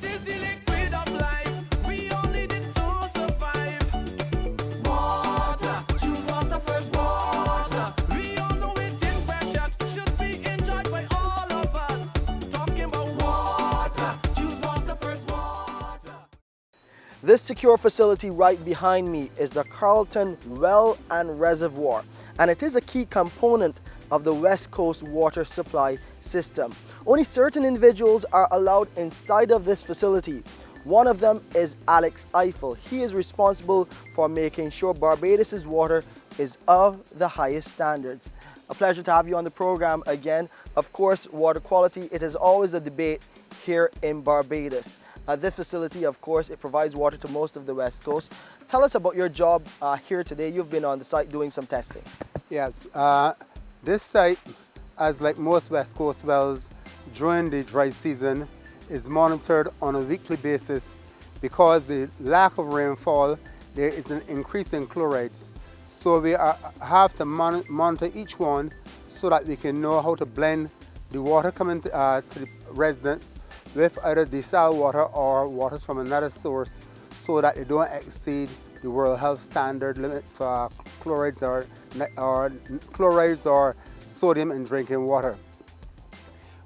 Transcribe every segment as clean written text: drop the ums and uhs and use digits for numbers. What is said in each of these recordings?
is the liquid of life. We all need it to survive. Water, choose water first. Water, we all know it is precious. Should be enjoyed by all of us. Talking about water, choose water first. Water. This secure facility right behind me is the Carlton Well and Reservoir, and it is a key component of the West Coast water supply system. Only certain individuals are allowed inside of this facility. One of them is Alex Ifill. He is responsible for making sure Barbados' water is of the highest standards. A pleasure to have you on the program again. Of course, water quality, it is always a debate here in Barbados. This facility, of course, it provides water to most of the West Coast. Tell us about your job here today. You've been on the site doing some testing. Yes, this site, as like most West Coast wells, during the dry season, is monitored on a weekly basis because the lack of rainfall, there is an increase in chlorides. So we have to monitor each one so that we can know how to blend the water coming to the residents with either desaled water or waters from another source so that they don't exceed the World Health Standard limit for chlorides or sodium in drinking water.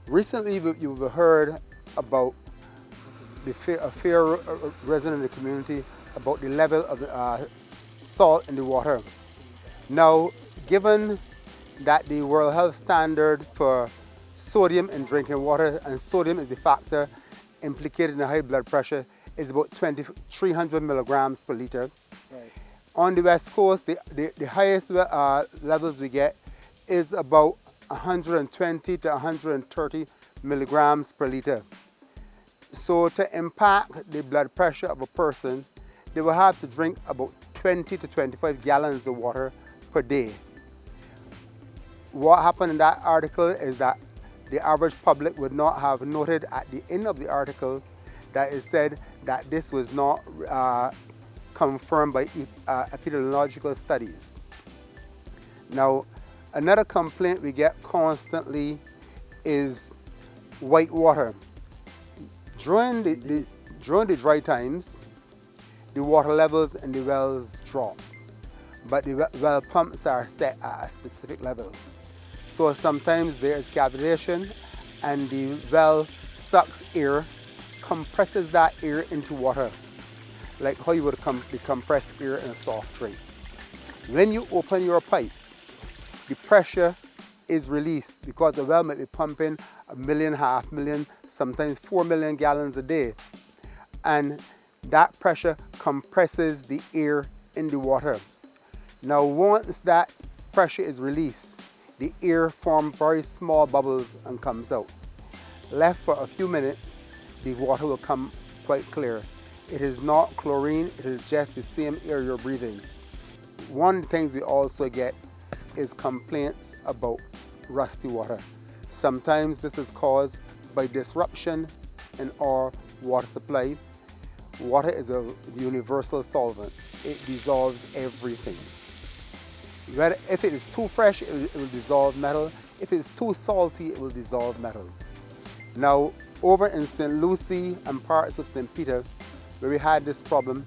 Recently, you've heard about a fear resident in the community about the level of salt in the water. Now, given that the World Health Standard for sodium in drinking water, and sodium is the factor implicated in the high blood pressure, is about 300 milligrams per liter. Right. On the West Coast, the highest levels we get is about 120 to 130 milligrams per liter. So to impact the blood pressure of a person, they will have to drink about 20 to 25 gallons of water per day. What happened in that article is that the average public would not have noted at the end of the article that it said that this was not confirmed by epidemiological studies. Now, another complaint we get constantly is white water. During the dry times, the water levels in the wells drop, but the well pumps are set at a specific level. So sometimes there is cavitation and the well sucks air, compresses that air into water, like how you would compress air in a soft drink. When you open your pipe, the pressure is released because the well might be pumping 1.5 million, sometimes 4 million gallons a day. And that pressure compresses the air in the water. Now, once that pressure is released, the air forms very small bubbles and comes out. Left for a few minutes, the water will come quite clear. It is not chlorine, it is just the same air you're breathing. One of the things we also get is complaints about rusty water. Sometimes this is caused by disruption in our water supply. Water is a universal solvent. It dissolves everything. If it is too fresh, it will dissolve metal. If it is too salty, it will dissolve metal. Now, over in St. Lucie and parts of St. Peter, where we had this problem,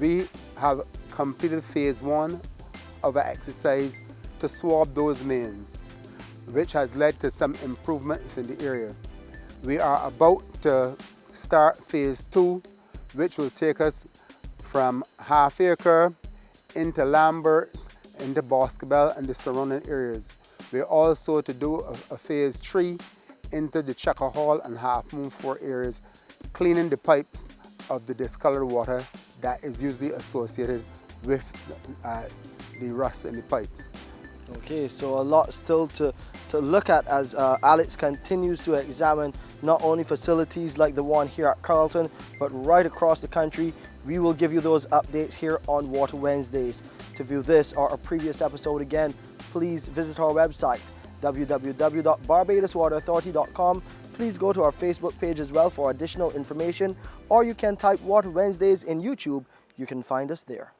we have completed phase 1 of an exercise to swab those mains, which has led to some improvements in the area. We are about to start phase 2, which will take us from Half Acre into Lamberts, into Boscobel and the surrounding areas. We're also to do a phase 3 into the Checker Hall and Half Moon 4 areas, cleaning the pipes of the discolored water that is usually associated with the rust in the pipes. Okay, so a lot still to look at as Alex continues to examine not only facilities like the one here at Carlton, but right across the country. We will give you those updates here on Water Wednesdays. To view this or a previous episode again, please visit our website, www.barbadoswaterauthority.com. Please go to our Facebook page as well for additional information, or you can type Water Wednesdays in YouTube. You can find us there.